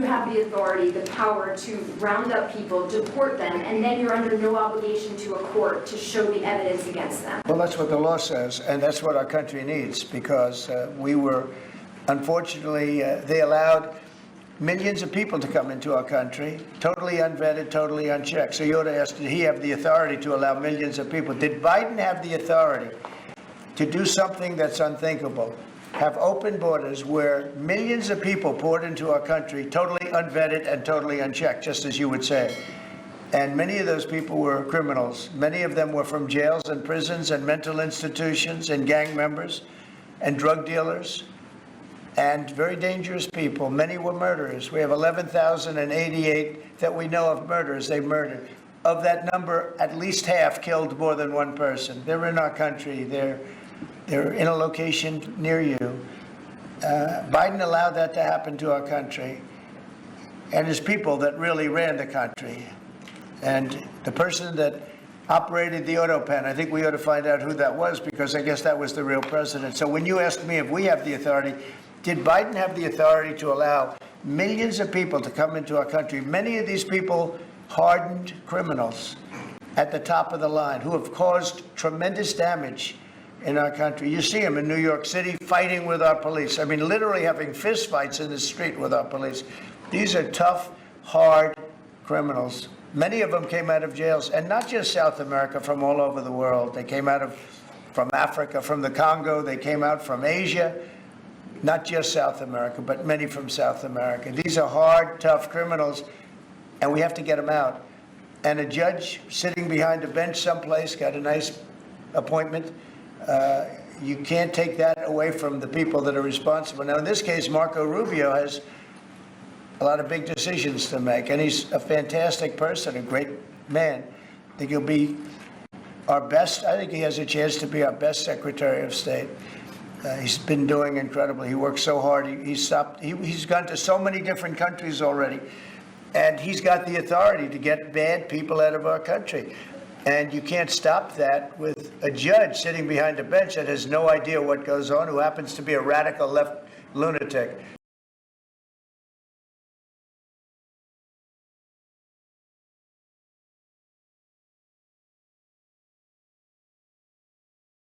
have the authority, the power to round up people, deport them, and then you're under no obligation to a court to show the evidence against them. Well, that's what the law says, and that's what our country needs, because we were, unfortunately, they allowed millions of people to come into our country, totally unvetted, totally unchecked. So you ought to ask, did he have the authority to allow millions of people? Did Biden have the authority to do something that's unthinkable? Have open borders where millions of people poured into our country, totally unvetted and totally unchecked, just as you would say. And many of those people were criminals. Many of them were from jails and prisons and mental institutions and gang members and drug dealers and very dangerous people. Many were murderers. We have 11,088 that we know of murderers they murdered. Of that number, at least half killed more than one person. They're in our country. They're in a location near you. Biden allowed that to happen to our country. And his people that really ran the country. And the person that operated the auto pen, I think we ought to find out who that was, because I guess that was the real president. So when you ask me if we have the authority, did Biden have the authority to allow millions of people to come into our country? Many of these people, hardened criminals at the top of the line who have caused tremendous damage in our country. You see them in New York City fighting with our police. I mean, literally having fist fights in the street with our police. These are tough, hard criminals. Many of them came out of jails, and not just South America, from all over the world. They came out from Africa, from the Congo. They came out from Asia, not just South America, but many from South America. These are hard, tough criminals, and we have to get them out. And a judge sitting behind a bench someplace got a nice appointment. You can't take that away from the people that are responsible. Now, in this case, Marco Rubio has a lot of big decisions to make, and he's a fantastic person, a great man. I think he'll be our best. I think he has a chance to be our best Secretary of State. He's been doing incredibly. He works so hard. He's gone to so many different countries already, and he's got the authority to get bad people out of our country. And you can't stop that with a judge sitting behind a bench that has no idea what goes on, who happens to be a radical left lunatic.